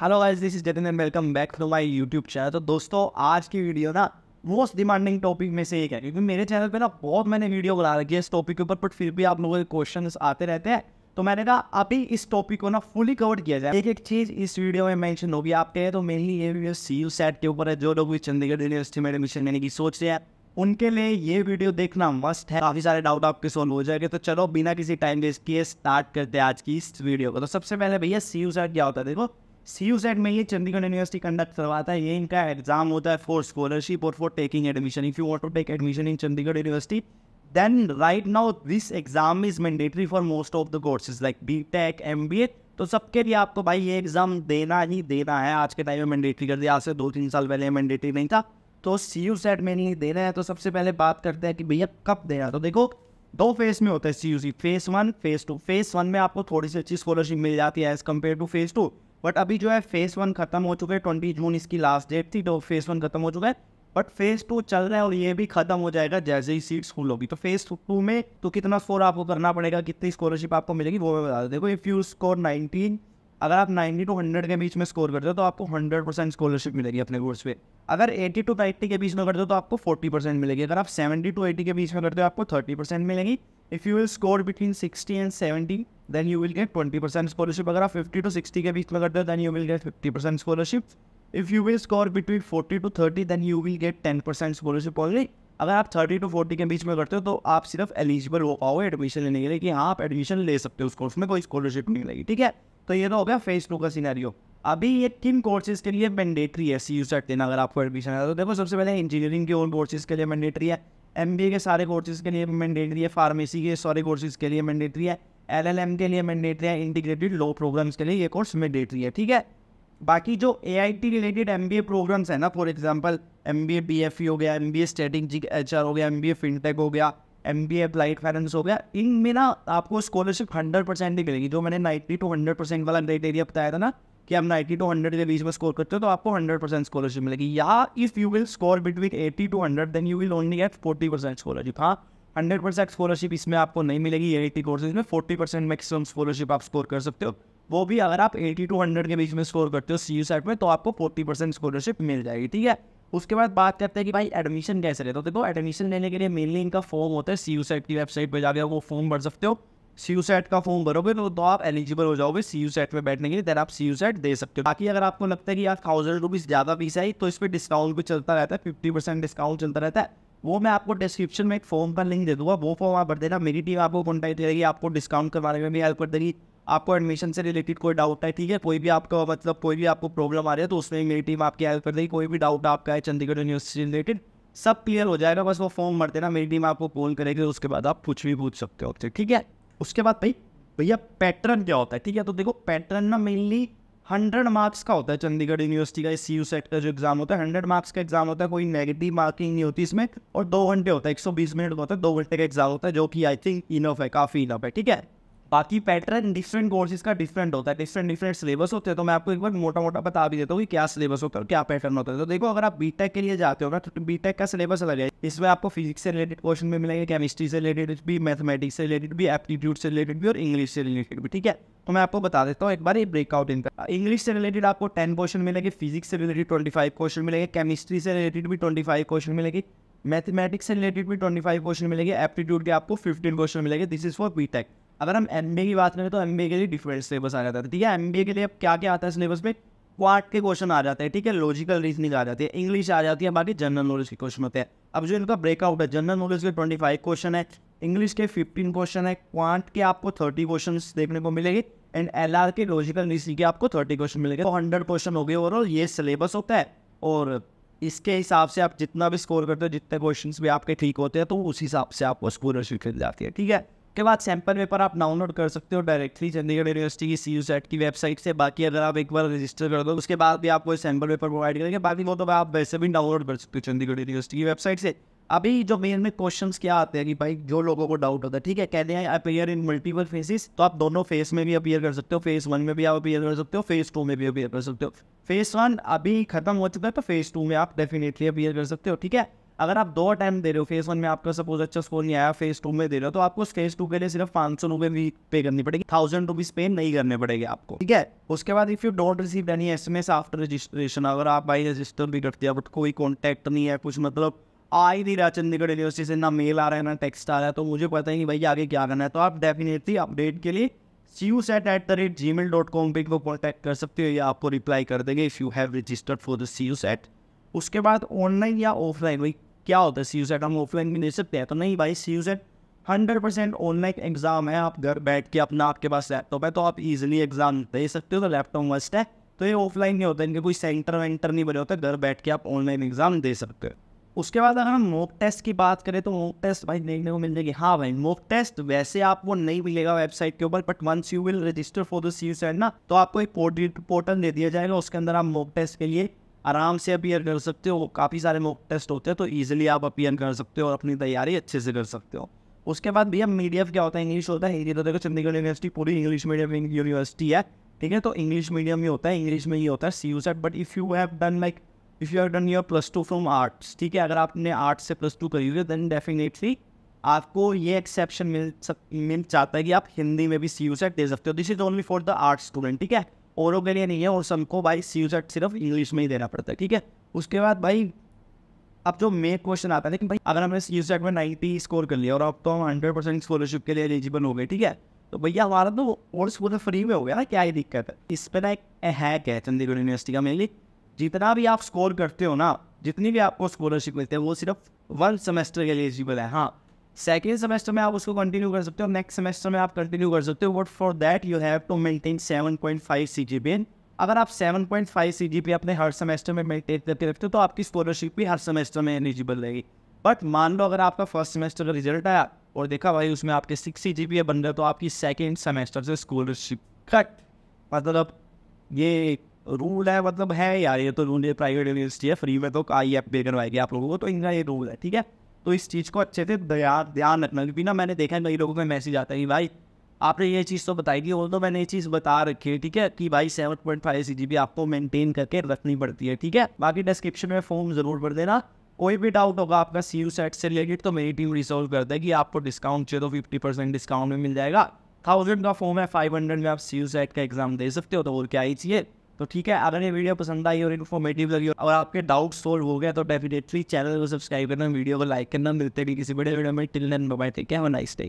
Hello guys, this is Jatin and welcome back to my YouTube channel. तो दोस्तों, आज की वीडियो ना मोस्ट डिमांडिंग टॉपिक में से एक है, क्योंकि मेरे चैनल पे ना बहुत मैंने वीडियो बना रखी है इस टॉपिक के ऊपर, बट फिर भी आप लोगों के क्वेश्चंस आते रहते हैं। तो मैंने कहा अभी इस टॉपिक को ना फुली कवर किया जाए। एक एक चीज़ इस वीडियो में मेंशन होगी आपके। तो मेनली ये वीडियो CU सेट के ऊपर है। जो लोग भी चंडीगढ़ यूनिवर्सिटी में एडमिशन लेने की सोच रहे हैं उनके लिए ये वीडियो देखना मस्ट है। काफ़ी सारे डाउट आपके सॉल्व हो जाएंगे। तो चलो बिना किसी टाइम वेस्ट किए स्टार्ट करते हैं आज की इस वीडियो को। तो सबसे पहले भैया CU सेट क्या होता है। देखो, CU सेट में ये चंडीगढ़ यूनिवर्सिटी कंडक्ट करवाता है। ये इनका एग्जाम होता है फॉर स्कॉलरशिप और for taking admission. If you want to take admission in Chandigarh university, then right now this exam is mandatory for most of the courses like BTech MBA। तो सबके लिए आपको भाई ये एग्जाम देना ही देना है। आज के टाइम में मैंडेटरी कर दिया, आज से 2-3 साल पहले मैंडेटरी नहीं था। तो CU सेट में नहीं देना है। तो सबसे पहले बात करते हैं कि भैया कब देना। तो देखो, 2 फेज में होता है CUC, फेज 1 फेज 2। फेज 1 में आपको थोड़ी सी अच्छी स्कॉलरशिप मिल जाती है as compare to phase 2। But अभी जो है फेज 1 खत्म हो चुका है। 20 जून इसकी लास्ट डेट थी, तो फेज 1 खत्म हो चुका है। बट फेज 2 चल रहा है और ये भी खत्म हो जाएगा जैसे ही सीट्स फुल होगी। तो फेज 2 में तो कितना स्कोर आपको करना पड़ेगा, कितनी स्कॉलरशिप आपको मिलेगी वो मैं बता दूं। देखो, इफ़ यू स्कोर 19, अगर आप 90 to 100 के बीच में स्कोर करते हो तो आपको 100% स्कॉलरशिप मिलेगी अपने कोर्स पे। अगर 80 to 90 के बीच में करते हो तो आपको 40% मिलेगी। अगर आप 70 to 80 के बीच में करते हो आपको 30% मिलेगी। If you will score between 60 and 70, then you will get 20% scholarship. अगर आप 50 to 60 के बीच में करते हो then you will get 50% scholarship. If you will score between 40 to 30, then you will get 10% scholarship only. अगर आप 30 to 40 के बीच में करते हो तो आप सिर्फ एलिजिबल हो पाओगे एडमिशन लेने के लिए, कि हाँ आप एडमिशन ले सकते हो उस कोर्स में, कोई स्कॉलरशिप नहीं मिलेगी। ठीक है, तो ये तो हो गया फेज 2 का सिनेरियो। अभी ये किन कोर्सेज के लिए मैंडेटरी है CU सेट देना अगर आपको एडमिशन है। तो देखो, सबसे पहले इंजीनियरिंग के और कोर्सेज के लिए मैंडेटरी है, MBA के सारे कोर्सेज के लिए मैंडेटरी है, फार्मेसी के सारे कोर्सेज के लिए मैंडेटरी है, LLM के लिए मैंडेटरी है, इंटीग्रेटेड लॉ प्रोग्राम्स के लिए ये कोर्स मैंडेटरी है। ठीक है, बाकी जो AIT रिलेटेड MBA प्रोग्राम्स है ना, फॉर एग्जांपल MBA BFE हो गया, MBA स्ट्रेटेजिक HR हो गया, MBA फिनटेक हो गया, MBA अप्लाइड फाइनेंस हो गया, इनमें ना आपको स्कॉलरशिप 100% ही मिलेगी। जो मैंने 90 to 100% वाला क्राइटेरिया बताया था ना, कि आप 90 to 100 के बीच में स्कोर करते हो तो आपको 100% स्कॉलरशिप मिलेगी। या if you will score between 80 to 100, then you will only get 40% scholarship. हाँ, 100% स्कॉलरशिप इसमें आपको नहीं मिलेगी। AIT कोर्सेज में 40% मैक्सिमम स्कॉलरशिप आप स्कोर कर सकते हो। वो भी अगर आप 80 to 100 के बीच में स्कोर करते हो CU सेट में तो आपको 40% स्कॉलरशिप मिल जाएगी। ठीक है, उसके बाद बात करते हैं कि भाई एडमिशन कैसे ले। तो देखो, एडमिशन लेने के लिए मेनली इनका फॉर्म होता है। CU सेट की वेबसाइट पे जाकर वो फॉर्म भर सकते हो। CU सेट का फॉर्म भरोगे तो आप एलिजिबल हो जाओगे CU सेट में बैठने के लिए, देन आप CU सेट दे सकते हो। बाकी अगर आपको लगता है कि यार 1000 रुपीज़ ज़्यादा फीस आई, तो इस पर डिस्काउंट भी चलता रहता है, 50% डिस्काउंट चलता रहता है। वो मैं आपको डिस्क्रिप्शन में एक फॉर्म का लिंक दे दूँगा, वो फॉर्म आप भर देना। मेरी टीम आपको कॉन्टैक्ट करेगी, आपको डिस्काउंट करवाने में भी हेल्प कर देगी। आपको एडमिशन से रिलेटेड कोई डाउट है, ठीक है, कोई भी आपका मतलब कोई भी आपको प्रॉब्लम आ रही है तो उसमें मेरी टीम आपकी हेल्प कर देगी। कोई भी डाउट आपका है चंडीगढ़ यूनिवर्सिटी रिलेटेड, सब क्लियर हो जाएगा। बस वो फॉर्म भर देना, मेरी टीम आपको कॉल करेगी, उसके बाद आप कुछ भी पूछ सकते हो। ठीक है, उसके बाद भैया पैटर्न क्या होता है। ठीक है, तो देखो, पैटर्न ना मेनली 100 मार्क्स का होता है। चंडीगढ़ यूनिवर्सिटी का CU सेट का जो एग्जाम होता है 100 मार्क्स का एग्जाम होता है। कोई नेगेटिव मार्किंग नहीं होती इसमें। और 2 घंटे होता है, 120 मिनट होता है, 2 घंटे का एग्जाम होता है, जो कि आई थिंक इनफ है, काफ़ी इनफ है। ठीक है, बाकी पैटर्न डिफरेंट कोर्सेज का डिफरेंट होता है, डिफरेंट सिलेबस होते हैं। तो मैं आपको एक बार मोटा मोटा बता भी देता हूँ कि क्या सिलेबस होता है और क्या पैटर्न होता है। तो देखो, अगर आप BTech के लिए जाते हो ना तो BTech का सिलेबस अलग है। इसमें आपको फिजिक्स से रिलेटेड क्वेश्चन भी मिलेंगे, केमिस्ट्री से रिलेटेड भी, मैथमेटिक्स से रिलेटेड भी, एप्टीट्यूड से रिलेटेड भी और इंग्लिश से रिलेटेड भी। ठीक है, तो मैं आपको बता देता हूँ एक बार ये ब्रेकआउट इनका। इंग्लिश से रिलेटेड आपको 10 क्वेश्चन मिलेंगे, फिजिक्स से रिलेटेड 25 क्वेश्चन मिलेंगे, केमिस्ट्री से रिलेटेड भी 25 क्वेश्चन मिलेगी, मैथमेटिक्स से रिलेटेड भी 25 क्वेश्चन मिलेंगे, एप्टीट्यूड के आपको 15 क्वेश्चन मिलेंगे। This is for BTech। अगर हम MBA की बात करें तो MBA के लिए डिफरेंट सिलेबस आ जाता है। ठीक है, MBA के लिए अब क्या क्या आता है सिलेबस में, क्वांट के क्वेश्चन आ जाते हैं। ठीक है, लॉजिकल रीजनिंग आ जाती है, इंग्लिश आ जाती है, बाकी जनरल नॉलेज के क्वेश्चन होते हैं। अब जो इनका ब्रेकआउट है, जनरल नॉलेज के 25 क्वेश्चन है, इंग्लिश के 15 क्वेश्चन है, क्वांट के आपको 30 क्वेश्चन देखने को मिलेंगे, एंड LR के लॉजिकल रीजनिंग के आपको 30 क्वेश्चन मिलेंगे। तो 100 क्वेश्चन हो गए ओवरऑल, ये सिलेबस होता है। और इसके हिसाब से आप जितना भी स्कोर करते हो, जितने क्वेश्चंस भी आपके ठीक होते हैं, तो उस हिसाब से आपको स्कॉलरशिप मिल जाती है। ठीक है, के बाद सैंपल पेपर आप डाउनलोड कर सकते हो डायरेक्टली चंडीगढ़ यूनिवर्सिटी की CU सेट की वेबसाइट से। बाकी अगर आप एक बार रजिस्टर कर दो उसके बाद भी आपको सैंपल पेपर प्रोवाइड करेंगे। बाकी वो तो आप वैसे भी डाउनलोड कर सकते हो चंडीगढ़ यूनिवर्सिटी की वेबसाइट से। अभी जो मेन में क्वेश्चंस क्या आते हैं कि भाई जो लोगों को डाउट होता है, ठीक है, कहते हैं अपीयर इन मल्टीपल फेसेस, तो आप दोनों फेस में भी अपीयर कर सकते हो। फेज 1 में भी आप अपीयर कर सकते हो, फेज 2 में भी अपीयर कर सकते हो। फेज 1 अभी खत्म हो चुका है, तो फेज 2 में आप डेफिनेटली अपीयर कर सकते हो। ठीक है, अगर आप 2 अटैम्प्ट दे रहे हो, फेज 1 में आपका सपोज अच्छा स्कोर नहीं आया, फेज 2 में दे रहे हो, तो आपको फेज 2 के लिए सिर्फ 500 रुपये भी पे करनी पड़ेगी, 1000 रुपीज पे नहीं करने पड़ेंगे आपको, ठीक है। उसके बाद if you don't receive any SMS after registration, अगर आप भाई रजिस्टर भी करते हैं बट कोई कॉन्टैक्ट नहीं है, कुछ मतलब आ ही नहीं रहा चंडीगढ़ यूनिवर्सिटी से, ना मेल आ रहा है ना टेक्स्ट आ रहा है, तो मुझे पता ही नहीं भाई आगे क्या करना है, तो आप डेफिनेटली अपडेट के लिए CUSAT@gmail.com पे को कॉन्टैक्ट कर सकते हो, या आपको रिप्लाई कर देंगे if you have registered for the CUSAT। उसके बाद ऑनलाइन या ऑफलाइन, भाई क्या होता है CUSAT, हम ऑफलाइन भी दे सकते हैं, तो नहीं भाई CUSAT 100% ऑनलाइन एग्जाम है। आप घर बैठ के अपना, आपके पास लैपटॉप है तो आप इजीली एग्जाम दे सकते हो, तो लैपटॉप मस्ट है, तो ये ऑफलाइन नहीं होता, इनके कोई सेंटर वेंटर नहीं बने होते, घर बैठ के आप ऑनलाइन एग्जाम दे सकते हो। उसके बाद अगर हम मॉक टेस्ट की बात करें तो मॉक टेस्ट भाई देखने को मिल जाएगी। हाँ भाई मॉक टेस्ट वैसे आपको नहीं मिलेगा वेबसाइट के ऊपर, but once you will register for the CUSAT ना, तो आपको एक पोर्टल दे दिया जाएगा, उसके अंदर आप मॉक टेस्ट के लिए आराम से अपीयर कर सकते हो। काफ़ी सारे मॉक टेस्ट होते हैं, तो ईजिली आप अपीयर कर सकते हो और अपनी तैयारी अच्छे से कर सकते हो। उसके बाद भैया मीडियम क्या होता है, इंग्लिश होता है, हिंदी तो देखो चंडीगढ़ यूनिवर्सिटी पूरी इंग्लिश मीडियम यूनिवर्सिटी है, ठीक है, तो इंग्लिश मीडियम ही होता है, इंग्लिश में ही होता है CUSAT। But if you have done your +2 from arts, ठीक है, अगर आपने आर्ट्स से +2 करी हुई है, देन डेफिनेटली आपको ये एक्सेप्शन मिल जाता है कि आप हिंदी में भी CUSAT दे सकते हो। This is only for the arts student, ठीक है, औरों के लिए नहीं है, और सबको भाई CUSAT सिर्फ इंग्लिश में ही देना पड़ता है, ठीक है। उसके बाद भाई अब जो मेन क्वेश्चन आता है कि भाई अगर हमने CUSAT में 90 स्कोर कर लिया और अब तो हम 100% स्कॉलरशिप के लिए एलिजिबल हो गए, ठीक है, तो भैया हमारा तो कोर्स पूरा फ्री में हो गया ना, क्या ही दिक्कत है। इस पर ना एक हैक है चंडीगढ़ यूनिवर्सिटी का, मेनली जितना भी आप स्कोर करते हो ना, जितनी भी आपको स्कॉलरशिप मिलती है वो सिर्फ 1 सेमेस्टर के लिए एलिजिबल है। हाँ, सेकेंड सेमेस्टर में आप उसको कंटिन्यू कर सकते हो, नेक्स्ट सेमेस्टर में आप कंटिन्यू कर सकते हो, but for that you have to maintain 7.5 CGPA। अगर आप 7.5 CGPA अपने हर सेमेस्टर में मेंटेन करके रखते हो तो आपकी स्कॉलरशिप भी हर सेमेस्टर में एलिजिबल रहेगी। बट मान लो अगर आपका फर्स्ट सेमेस्टर का रिजल्ट आया और देखा भाई उसमें आपके 6 CGPA बन रहे, तो आपकी सेकेंड सेमेस्टर से स्कॉलरशिप कट। मतलब ये रूल है, मतलब है यार, ये तो रूल है, प्राइवेट यूनिवर्सिटी है, फ्री में तो IF पे करवाएगी आप लोगों को, तो इनका ये रूल है, ठीक है। तो इस चीज़ को अच्छे से ध्यान रखना, क्योंकि ना मैंने देखा है कई लोगों का मैसेज आता है कि भाई आपने ये चीज़ तो बताई थी, और तो मैंने ये चीज़ बता रखी है, ठीक है, कि भाई 7.5 CGPA आपको मेंटेन करके रखनी पड़ती है, ठीक है। बाकी डिस्क्रिप्शन में फॉर्म ज़रूर भर देना, कोई भी डाउट होगा आपका CUSAT से रिलेटेड तो मेरी टीम रिसॉल्व कर देगी। आपको डिस्काउंट चाहिए तो 50% डिस्काउंट में मिल जाएगा। 1000 का फॉर्म है, 500 में आप CUSAT का एग्जाम दे सकते हो, तो और क्या ही चाहिए। तो ठीक है, अगर ये वीडियो पसंद आई और इन्फॉर्मेटिव लगी और आपके डाउट सोल्व हो गया तो डेफिनेटली चैनल को सब्सक्राइब करना, वीडियो को लाइक करना। मिलते हैं किसी बड़े वीडियो में, till then bye bye, take care, have a nice day.